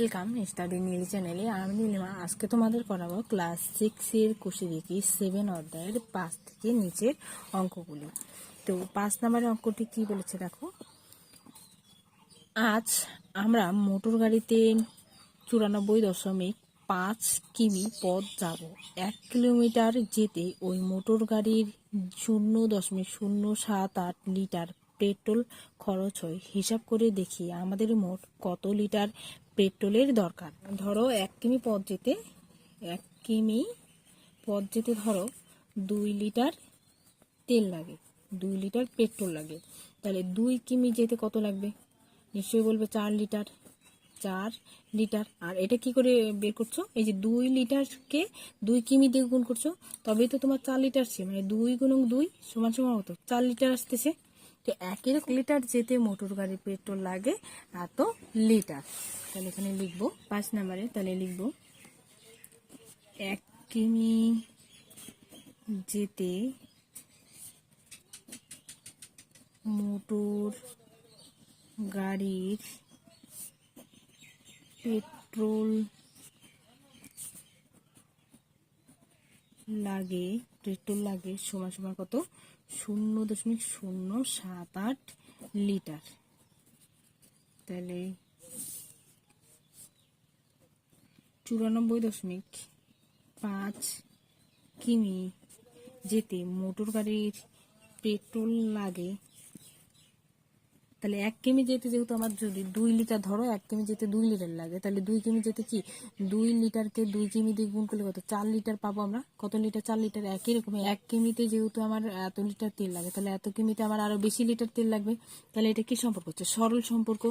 Welcome study নীল চ্যানেলে। আমি নীলিমা আজকে তোমাদের করাবো ক্লাস 6 এর কোষে দেখি 7 অধ্যায়ের 5 থেকে নিচের অঙ্কগুলি। তো 5 নম্বরের অঙ্কটি কি বলেছে দেখো। আজ আমরা মোটর গাড়িতে 94.5 কিমি পথ যাব। 1 কিলোমিটার যেতে ওই মোটর গাড়ির 0.078 লিটার পেট্রোল খরচ হয়। হিসাব করে দেখি আমাদের মোট কত লিটার পেট্রোলের দরকার। ধরো 1 কিমি পথ যেতে 1 কিমি পথ যেতে ধরো 2 লিটার তেল লাগে, 2 লিটার পেট্রোল লাগে। তাহলে 2 কিমি যেতে কত লাগবে? নিশ্চয়ই বলবে 4 লিটার। 4 লিটার। আর এটা কি করে বের করছো? এই যে 2 লিটারকে 2 কিমি দিয়ে গুণ করছো, তবেই তো তোমার 4 লিটার আসছে। মানে 2 গুণ 2 সমান সমান কত? 4 লিটার আসতেছে। তো 1 লিটার যেতে মোটর গাড়ির পেট্রোল লাগে এত লিটার। তাহলে এখানে লিখবো 5 নম্বরে। তাহলে লিখবো 1 কিমি যেতে মোটর গাড়ির পেট্রোল লাগে সমান সমান কত? 0.078 লিটার। তাহলে 94.5 কিমি যেতে মোটর গাড়ির পেট্রোল লাগে। তাহলে 1 কিমি যেতে যেহেতু আমার যদি 2 লিটার, ধরো 1 কিমি যেতে 2 লিটার লাগে, তাহলে 2 কিমি যেতে কি 2 লিটারকে 2 কিমি দিয়ে গুণ করলে কত? 4 লিটার পাবো আমরা। কত লিটার? 4 লিটার। একই রকম 1 কিমিতে যেহেতু আমার এত লিটার তেল লাগে, তাহলে এত কিমিতে আমার আরো বেশি লিটার তেল লাগবে। তাহলে এটা কি সম্পর্ক হচ্ছে? সরল সম্পর্ক।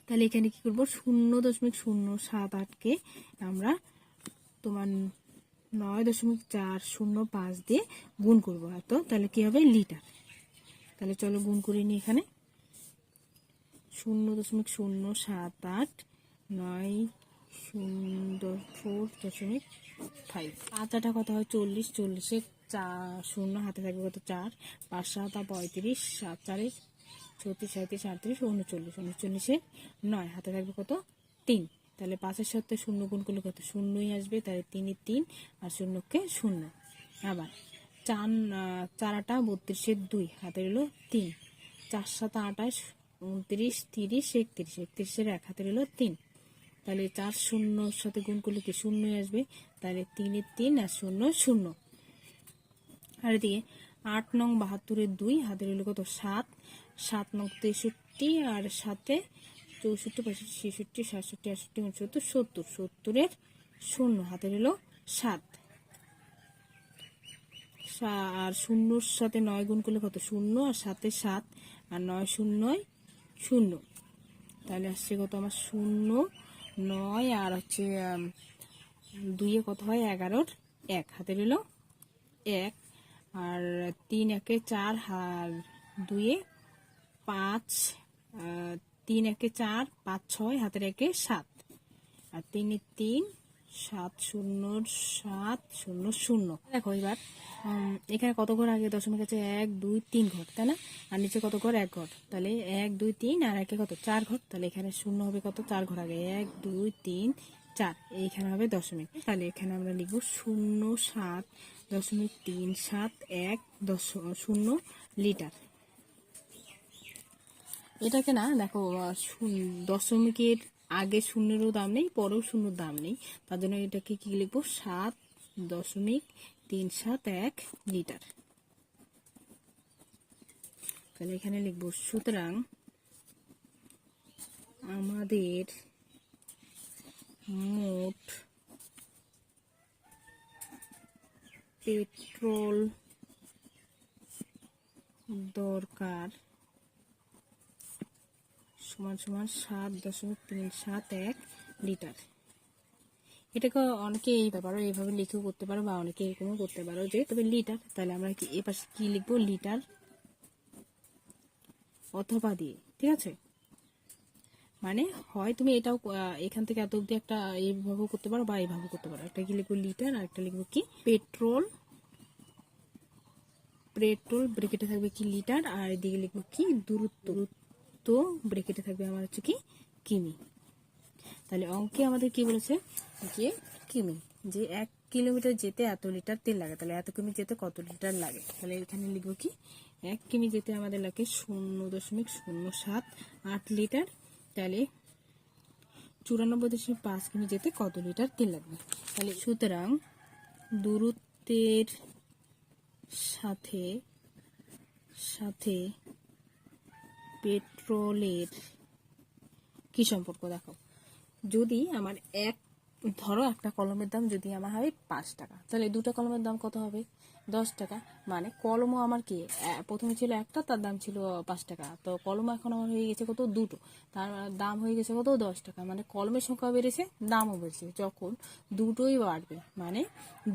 তাহলে এখানে কি করবো? 0.078কে আমরা তোমার 9.405 দিয়ে গুণ করবো এত। তাহলে কি হবে? লিটার। তাহলে চলো গুণ করে নিই। এখানে 0.078 904.5। 5টা কত হয়? 40। 40-এ 0 হাতে থাকবে কত? 4। 5 7 35, 7 4 34 37 38 39। 39-এ 9 হাতে থাকবে কত? 3। তাহলে 5-এর সাথে 0 গুণ করলে কত? 0ই আসবে। তাহলে 3-এ 3 আর 0কে 0। আবার 4 8 32-এর 2 হাতে রইল 3। 4 7 28 29 30 31। 31-এর 1 হাতে রইল 3। তাহলে 4 0-র সাথে গুণ করলে কি 0ই আসবে। তাহলে 3-এ 3 আর 0 0। আর এদিকে 8 নং 72-এর 2 হাতে রইল কত? 7। 7 নং 63 আর 7-এ 64 65 66 67 68 69 70। 70-এর 0 হাতে রইল 7। আর 0-র সাথে 9 গুণ করলে কত? 0 আর 7-এ 7 আর 9 0 0। তাহলে আসছে কত আমার? 0 9 আর হচ্ছে 2-এ কত হয়? 11-র 1 হাতে রইল 1। আর 3 1-এ 4 আর 2-এ 5। 3 1-এ 4 5 6 হাতের 1-এ 7 আর 3-এ 3 7 0 7 0 0। দেখো এবার এখানে কত ঘর আগে? দশমিক আছে 1 2 3 ঘর, তাই না? আর নিচে কত ঘর? 1 ঘর। তাহলে 1 2 3 আর 1-এ কত? 4 ঘর। তাহলে এখানে 0 হবে কত? 4 ঘর আগে। 1 2 3 4। এইখানে হবে দশমিক। তাহলে এখানে আমরা লিখবো 0.7.371 লিটার। এটাকে না দেখো, দশমিকের আগে শূন্যেরও দাম নেই, পরেও শূন্যর দাম নেই। তার জন্য এটাকে কি লিখবো? 7.371 লিটার। তাহলে এখানে লিখবো সুতরাং আমাদের মোট পেট্রোল দরকার সমান সমান 7.371 লিটার। এটাকে অনেকে পারো এইভাবে লিখেও করতে পারো, বা অনেকে এরকমও করতে পারো যে তবে লিটার। তাহলে আমরা কি এ পাশে কি লিখবো? লিটার অথবা দিয়ে। ঠিক আছে? মানে হয় তুমি এটাও এখান থেকে এত অব্দি একটা এইভাবেও করতে পারো বা এইভাবে করতে পারো। একটা কি লিখবো? লিটার। আর একটা লিখবো কি? পেট্রোল। পেট্রোল ব্রেকেটে থাকবে কি? লিটার। আর এদিকে লিখবো কি? দূরত্ব। ব্রেকেটে থাকবে আমার হচ্ছে কি? কিমি। তাহলে অঙ্কে আমাদের কি বলেছে যে কিমি, যে 1 কিলোমিটার যেতে এত লিটার তেল লাগে, তাহলে এত কিমি যেতে কত লিটার লাগে। তাহলে এখানে লিখবো কি 1 কিমি যেতে আমাদের লাগে 0.078 লিটার। তাহলে 94.5 কিমি যেতে কত লিটার তেল লাগবে। তাহলে সুতরাং দূরত্বের সাথে সাথে পেট্রোলের কি সম্পর্ক দেখো। যদি আমার ধরো একটা কলমের দাম যদি আমার হয় 5 টাকা, তাহলে দুটো কলমের দাম কত হবে 10 টাকা। মানে কলমও আমার কি প্রথমে ছিল একটা, তার দাম ছিল 5 টাকা, তো কলম এখন আমার হয়ে গেছে কত দুটো, তার দাম হয়ে গেছে কত 10 টাকা। মানে কলমের সংখ্যা বেড়েছে, দামও বেড়েছে। যখন দুটোই বাড়বে মানে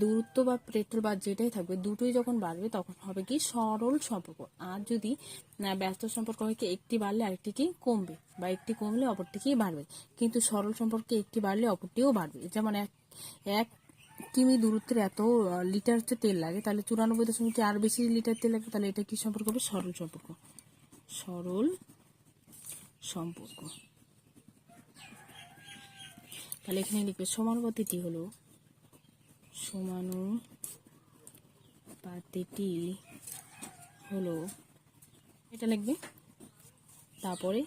দূরত্ব বা পেট্রোল বা যেটাই থাকবে দুটোই যখন বাড়বে তখন হবে কি সরল সম্পর্ক। আর যদি ব্যস্ত সম্পর্ক হয় কি একটি বাড়লে আরেকটি কি কমবে, বা একটি কমলে অপরটি কি বাড়বে। কিন্তু সরল সম্পর্কে একটি বাড়লে অপরটিও বাড়বে। যেমন এক কিমি দূরত্বের এত লিটার হচ্ছে তেল লাগে, তাহলে 94.4 বেশি লিটার তেল লাগবে। তাহলে এটা কি সম্পর্ক হবে সরল সম্পর্ক। সরল সম্পর্ক। তাহলে এখানে লিখবে সমানুপাতিটি হলো এটা লিখবে। তারপরে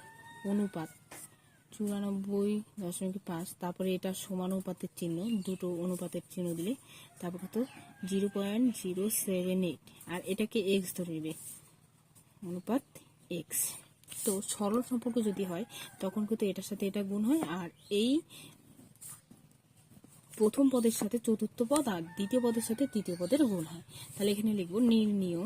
অনুপাত 94.5, তারপরে এটা সমানুপাতের চিহ্ন, দুটো অনুপাতের চিহ্ন দিলে তারপর কত 0.078, আর এটাকে এক্স ধরে নেবে, অনুপাত এক্স। তো সরল সম্পর্ক যদি হয় তখন কিন্তু এটার সাথে এটা গুণ হয়, আর এই প্রথম পদের সাথে চতুর্থ পদ আর দ্বিতীয় পদের সাথে তৃতীয় পদের গুণ হয়। তাহলে এখানে লিখবো নির্ণীয়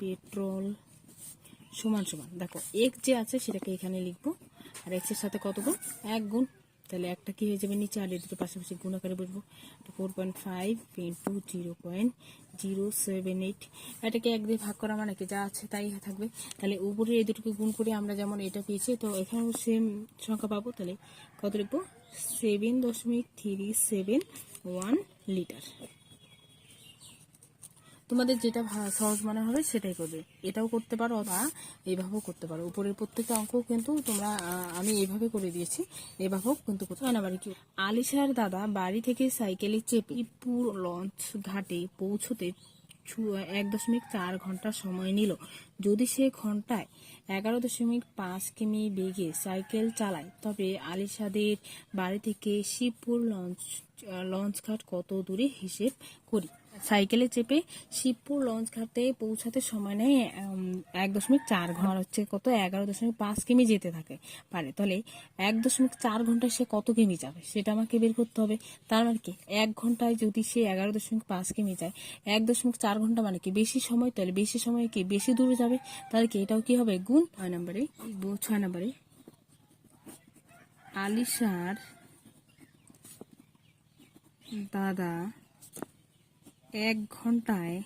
পেট্রোল সমান সমান, দেখো এক্স যে আছে সেটাকে এখানে লিখবো, আর এক্স এর সাথে কত গুণ 1 গুণ। তাহলে একটা কি হয়ে যাবে নিচে, আর এই দুটো পাশাপাশি গুণ আকারে বসবো। 4.5 ইন্টু 0.078, এটাকে 1 দিয়ে ভাগ করা মানে কি যা আছে তাই থাকবে। তাহলে উপরে এই দুটোকে গুণ করে আমরা যেমন এটা পেয়েছি, তো এখানেও সেম সংখ্যা পাবো। তাহলে কত লিখবো 7.371 লিটার। তোমাদের যেটা সহজ মনে হবে সেটাই করবে, এটাও করতে পারো বা এইভাবেও করতে পারো। উপরের প্রত্যেকটা অঙ্ক কিন্তু তোমরা আমি এইভাবে করে দিয়েছি, এভাবেও কিন্তু করতে হয় না। বাড়ি কি আলিশার দাদা বাড়ি থেকে সাইকেলে চেপে শিবপুর লঞ্চ ঘাটে পৌঁছতে 1.4 ঘন্টা সময় নিল। যদি সে ঘন্টায় 11.5 কিমি বেগে সাইকেল চালায়, তবে আলিশাদের বাড়ি থেকে শিবপুর লঞ্চ ঘাট কত দূরে হিসেব করি। সাইকেলে চেপে শিবপুর লঞ্চ ঘাটে পৌঁছাতে সময় নেয় 1.4 ঘন্টা, হচ্ছে কত 11.5 কিমি যেতে পারে। তাহলে 1.4 ঘন্টায় সে কত কিমি যাবে সেটা আমাকে বের করতে হবে। তার মানে কি 1 ঘন্টায় যদি সে 11.5 কিমি যায়, 1.4 ঘন্টা মানে কি বেশি সময়, তাহলে বেশি সময় কি বেশি দূরে যাবে। তাহলে কি এটাও কি হবে গুণ। 6 নম্বরে আলিশার দাদা 1 ঘন্টায়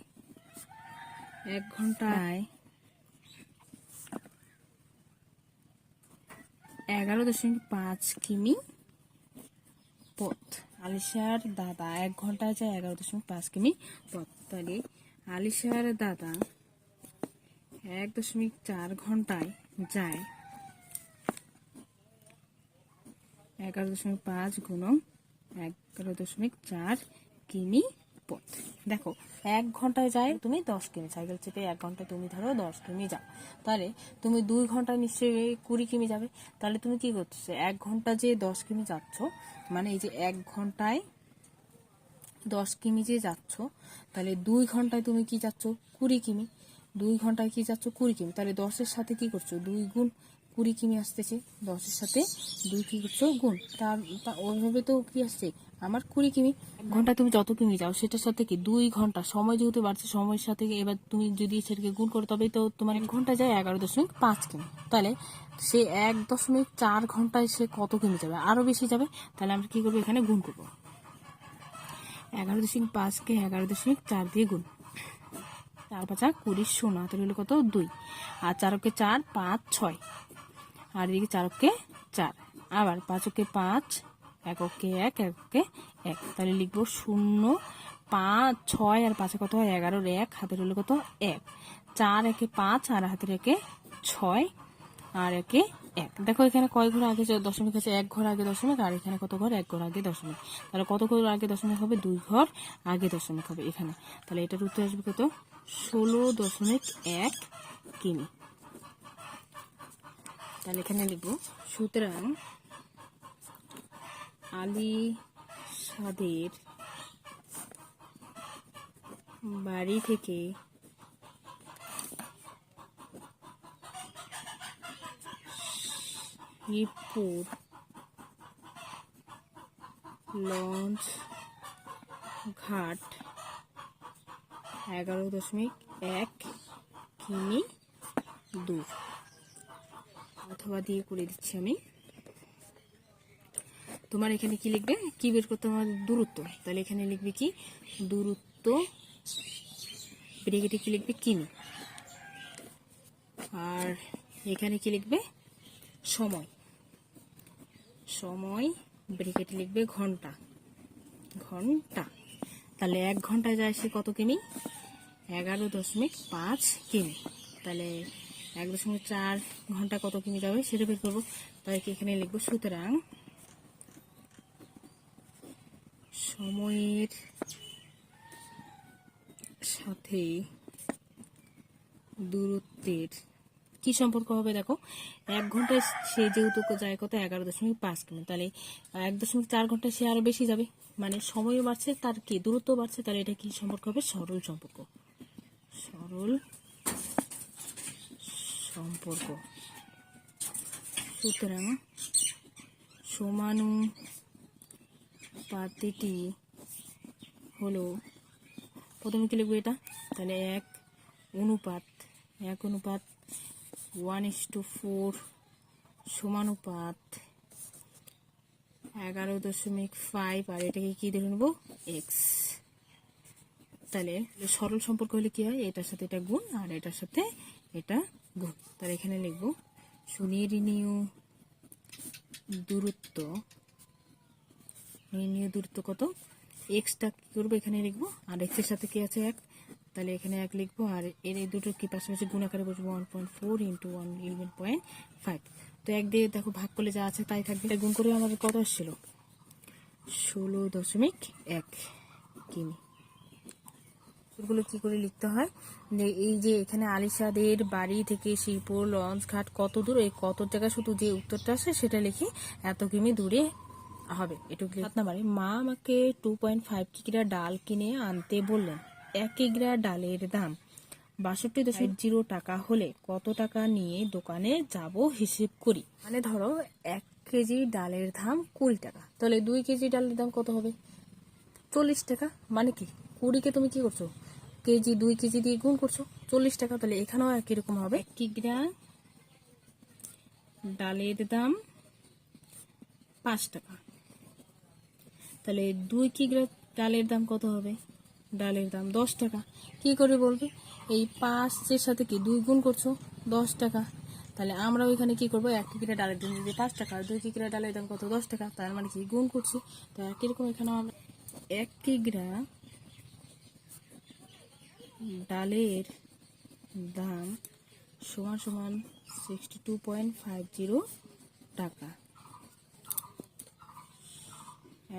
11.5 কিমি পথ। আলিশার দাদা 1 ঘন্টায় যায় 11.5 কিমি পথ। তাহলে আলিশার দাদা 1.4 ঘন্টায় যায় 11.5 গুণন 11.4 কিমি পথ। দেখো 1 ঘন্টায় যায় তুমি 10 কিমি, সাইকেল চেপে 1 ঘন্টায় তুমি ধরো 10 কিমি যাও, তাহলে তুমি 2 ঘন্টায় নিশ্চয়ই 20 কিমি যাবে। তাহলে তুমি কি করতেছো 1 ঘন্টা যে 10 কিমি যাচ্ছ, মানে এই যে 1 ঘন্টায় 10 কিমি যে যাচ্ছ, তাহলে 2 ঘন্টায় তুমি কি যাচ্ছ 20 কিমি। 2 ঘন্টায় কি যাচ্ছ 20 কিমি, তাহলে 10-এর সাথে কি করছো 2 গুণ 20 কিমি আসতেছে, 10-এর সাথে 2 কি করছো গুণ, তার ওইভাবে তো কি আসছে আমার 20 কিমি। 1 ঘন্টায় তুমি যত কিমি যাও সেটার সাথে কি 2 ঘন্টা সময় যেহেতু বাড়ছে, সময়ের সাথে এবার তুমি যদি সেটাকে গুণ করো তবেই তো তোমার 1 ঘন্টা যায় 11.5 কিমি। তাহলে সে 1.4 ঘন্টায় সে কত কিমি যাবে, আরো বেশি যাবে। তাহলে আমরা কি করবো এখানে গুণ করবো, 11.5কে 11.4 দিয়ে গুণ, 4 × 5 = 20, তাহলে হলো কত 2, আর 4 × 4 = 5, 6, আর এদিকে 4 × 4, আবার 5 × 5, 1 × 1, 1 × 1, তাহলে লিখবো 0, 5, 6 আর 5 কত হয় 11, 1 হাতের হলো কত 1, 4 একে 5 আর হাতের একে 6 আর একে 1। দেখো এখানে কয় ঘর আগে দশমিক আছে, 1 ঘর আগে দশমিক, আর এখানে কত ঘর, 1 ঘর আগে দশমিক। তাহলে কত ঘর আগে দশমিক হবে, 2 ঘর আগে দশমিক হবে এখানে। তাহলে এটার উত্তর আসবে কত, 16.1 কিমি। তাহলে এখানে লিখবো, সুতরাং আলী সাদের বাড়ি থেকে শিবপুর লঞ্চ ঘাট 11.1 কিমি দূর। অথবা দিয়ে করে দিচ্ছি আমি। তোমার এখানে কি লিখবে, কি বের করতে হবে, দূরত্ব। তাহলে এখানে লিখবে কি, দূরত্ব ব্রেকেটে কি লিখবে, কিমি। আর এখানে কি লিখবে, সময়। সময় ব্রেকেটে লিখবে ঘন্টা, ঘন্টা। তাহলে 1 ঘন্টায় যায় সে কত কিমি, 11.5 কিমি। তাহলে 1.4 ঘন্টা কত কিমি যাবে সেটা বের করবো। তাই এখানে লিখবো, সুতরাং সময়ের সাথে দূরত্বের কি সম্পর্ক হবে, দেখো 1 ঘন্টায় সে যেহেতু যায় কত, 11.5 কিমি। তাহলে 1.4 ঘন্টায় সে আরো বেশি যাবে, মানে সময়ও বাড়ছে, তার কি দূরত্ব বাড়ছে। তাহলে এটা কি সম্পর্ক হবে, সরল সম্পর্ক। সরল সম্পর্ক। সুতরাং সমানুপাতিটি হলো, প্রথমে কি লিখবো এটা, তাহলে 1 অনুপাত 1:4 সমানুপাত 11.5, আর এটাকে কি ধরে নেবো, এক্স। তাহলে সরল সম্পর্ক হলে কি হয়, এটার সাথে এটা গুণ আর এটার সাথে এটা গুণ। তাহলে এখানে লিখবো, সুনির্ণীয় দূরত্ব, নির্ণীয় দূরত্ব কত, এক্সটা কি করবো এখানে লিখবো, আর এক্স এর সাথে কি আছে 1, তাহলে এখানে 1 লিখবো, আর এর এই দুটো কি পাশাপাশি গুণ আকারে বসবো, 1.4 × 111.5। তো 1 দিয়ে দেখো ভাগ করলে যা আছে তাই থাকবে। গুণ করে আমাদের কত আসছিল, 16.1 কিমি। গুলো কি করে লিখতে হয়, এই যে এখানে আলিশাদের বাড়ি থেকে শিবপুর লঞ্চ ঘাট কত দূর, এই কত জায়গা শুধু যে উত্তরটা আসে সেটা লিখি, এত কিমি দূরে হবে এটুকু। 7 নম্বরে, মা আমাকে 2.5 কিগ্রা ডাল কিনে আনতে বললেন। 1 কিগ্রা ডালের দাম 62.0 টাকা হলে কত টাকা নিয়ে দোকানে যাব হিসেব করি। মানে ধরো 1 কেজি ডালের দাম 20 টাকা, তাহলে 2 কেজি ডালের দাম কত হবে, 40 টাকা। মানে কি 20কে তুমি কি করছো, কেজি 2 কেজি দিয়ে গুণ করছো, 40 টাকা। তাহলে এখানেও একই রকম হবে, 1 কিগ্রা ডালের দাম 5 টাকা, তাহলে 2 কিগ্রা ডালের দাম কত হবে, ডালের দাম 10 টাকা। কি করে বলবে, এই 5 এর সাথে কি 2 গুণ করছো, 10 টাকা। তাহলে আমরা ওইখানে কি করবো, 1 কিগ্রা ডালের দাম যদি 5 টাকা, 2 কিগ্রা ডালের দাম কত, 10 টাকা। তার মানে কি গুণ করছি। তো একই রকম এখানে আমরা 1 কিগ্রা ডালের দাম সমান সমান 62.50 টাকা,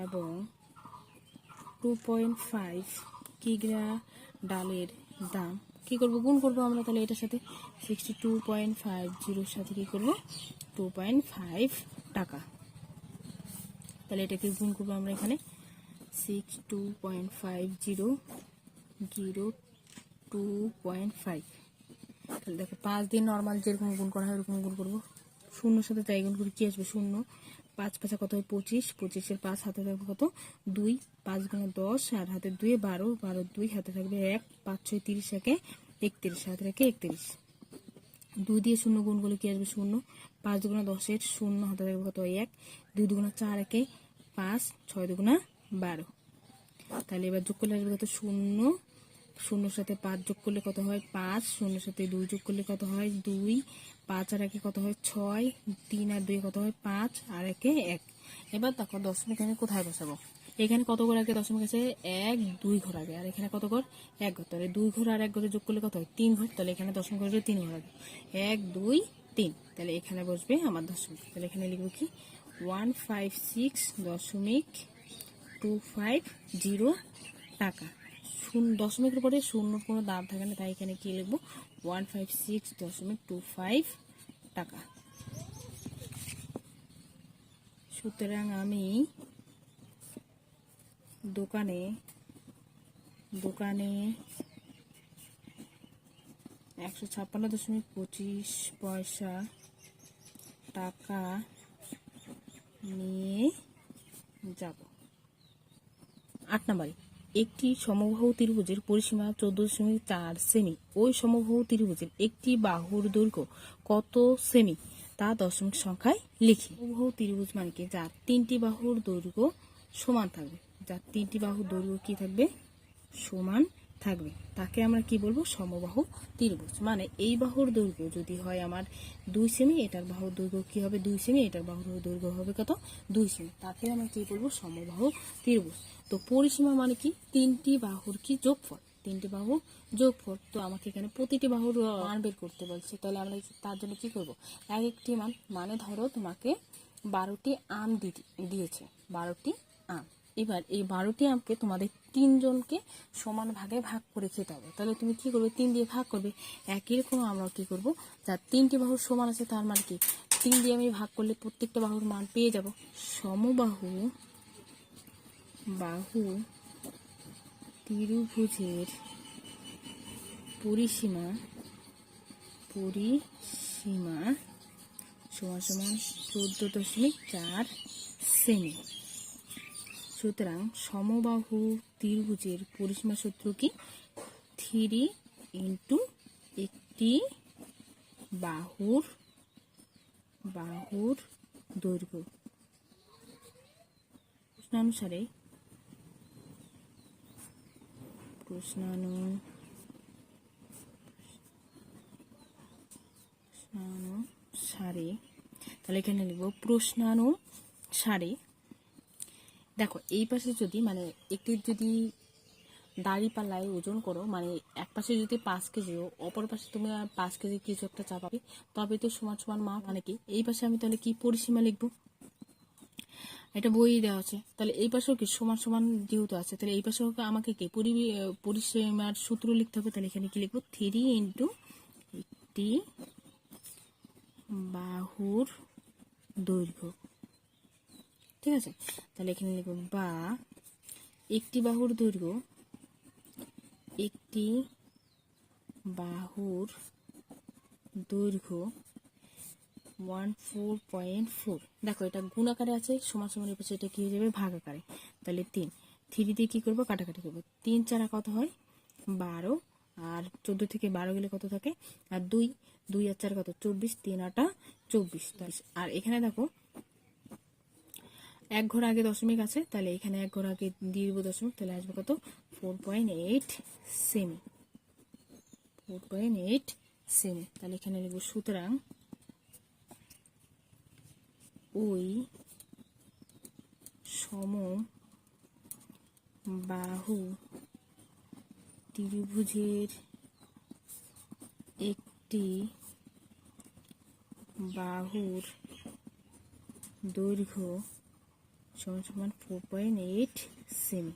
এবং 2.5 কিগ্রা ডালের দাম কি করবো, গুণ করবো আমরা। তাহলে এটার সাথে 62.50 সাথে কি করবো, 2.5 টাকা। তাহলে এটাকে গুণ করবো আমরা এখানে, 62.50 2.5। তাহলে দেখো 5 দিয়ে নর্মাল যেরকম গুণ করা হয় ওরকম গুণ করবো, শূন্যর সাথে তাই গুণ করে কি আসবে, 0। 5 5 কত হয় 25, 25-এর 5 হাতে থাকবে কত 2, 5 গুণে 10 আর হাতে 2 12, 12 2 হাতে থাকবে 1, 5 6 30 একে 31, হাতে রেখে 31। 2 দিয়ে 0 গুণ করলে কি আসবে 0, 5 দুগুণা 10-এর 0 হাতে থাকবে কত 1, 2 দুগুণা 4 একে 5, 6 দুগুণা 12। তাহলে এবার যোগ করলে আসবে কত 0, 0-এর সাথে 5 যোগ করলে কত হয় 5, 0-এর সাথে 2 যোগ করলে কত হয় 2, 5 আর 1 কত হয় 6, 3 আর 2 কত হয় 5 আর 1 1। এবার দেখো দশমিক আমি কোথায় বসাবো, এখানে কত ঘর আগে দশমিক আছে? 1 2 ঘর আগে। আর এখানে কত ঘর? 1 ঘর। তাহলে 2 ঘর আর 1 ঘরে যোগ করলে কত হয়? 3 ঘর। তাহলে এখানে দশমিক বসবে 3 ঘর আগে। 1 2 3। তাহলে এখানে বসবে আমার দশমিক। তাহলে এখানে লিখব কি? 156.250 টাকা। দশমিকের পরে শূন্য কোনো দাম থাকে না, তাই এখানে কি লিখবো? 156.25 টাকা। সুতরাং আমি দোকানে 156.25 পয়সা টাকা নিয়ে যাব। 8 নম্বরে, একটি সমবাহু ত্রিভুজের পরিসীমা 14.4 সেমি। ওই সমবাহু ত্রিভুজের একটি বাহুর দৈর্ঘ্য কত সেমি তা দশমিক সংখ্যায় লিখি। সমবাহু ত্রিভুজ মানে কি? যার 3টি বাহুর দৈর্ঘ্য সমান থাকবে। যার 3টি বাহুর দৈর্ঘ্য কি থাকবে? সমান থাকবে, তাকে আমরা কি বলবো? সমবাহু ত্রিভুজ। মানে এই বাহুর দৈর্ঘ্য যদি হয় আমার 2 সেমি, এটার বাহুর দৈর্ঘ্য কি হবে? 2 সেমি, এটার বাহুর দৈর্ঘ্য হবে কত? 2 সেমি। তাকে আমরা কি বলবো? সমবাহু ত্রিভুজ। তো পরিসীমা মানে কি? 3টি বাহুর কি যোগফল, 3টি বাহুর যোগফল। তো আমাকে এখানে প্রতিটি বাহুর মান বের করতে বলছে। তাহলে আমরা তার জন্য কি করব? এক একটি মান, মানে ধরো তোমাকে 12টি আম দিয়েছে, 12টি আম। এবার এই 12টি আমকে তোমাদের 3 জনকে সমান ভাগে ভাগ করে খেতে হবে। তাহলে তুমি কি করবে? 3 দিয়ে ভাগ করবে। একই রকম আমরা কি করব? যার 3টি বাহুর সমান আছে, তার মানে কি 3 দিয়ে আমি ভাগ করলে প্রত্যেকটা বাহুর মান পেয়ে যাব। সমবাহু ত্রিভুজের পরিসীমা সমান সমান 14.4 সেমি। সুতরাং সমবাহু ত্রিভুজের পরিসীমা সূত্র কি? 3 ইন্টু একটি বাহুর দৈর্ঘ্য। প্রশ্নানুসারে তাহলে এখানে লিখব প্রশ্নানুসারে। দেখো এই পাশে যদি মানে একটির যদি দাড়ি পাল্লায় ওজন করো, মানে এক পাশে যদি 5 কেজি, অপর পাশে তুমি 5 কেজি কিছু একটা চাপাবে, তবে তো সমান সমান মাপ। মানে কি এই পাশে আমি তাহলে কি পরিসীমা লিখবো? এটা বই দেওয়া আছে। তাহলে এই পাশেও কি সমান সমান যেহেতু আছে, তাহলে এই পাশেও আমাকে কি পরিসীমার সূত্র লিখতে হবে। তাহলে এখানে কি লিখবো? 3 ইন্টু একটি বাহুর দৈর্ঘ্য। ঠিক আছে, তাহলে এখানে লিখবো বা একটি বাহুর দৈর্ঘ্য 14.4। দেখো এটা গুণ আকারে আছে, সমান সমান এর পাশে এটা কি হয়ে যাবে? ভাগ আকারে। তাহলে 3 দিয়ে কি করবো? কাটাকাটি করবো। 3 4 কত হয়? 12। আর 14 থেকে 12 গেলে কত থাকে? আর 2 আর 4 কত? 24। 3 8 24। আর এখানে দেখো 1 ঘর আগে দশমিক আছে, তাহলে এখানে 1 ঘর আগে দিয়ে দিব দশমিক। তাহলে আসবে কত? 4.8 সেমি। 4.8 সেমি। তাহলে এখানে লিখব সুতরাং ওই সমবাহু ত্রিভুজের একটি বাহুর দৈর্ঘ্য সমান সমান 4.8 সেমি।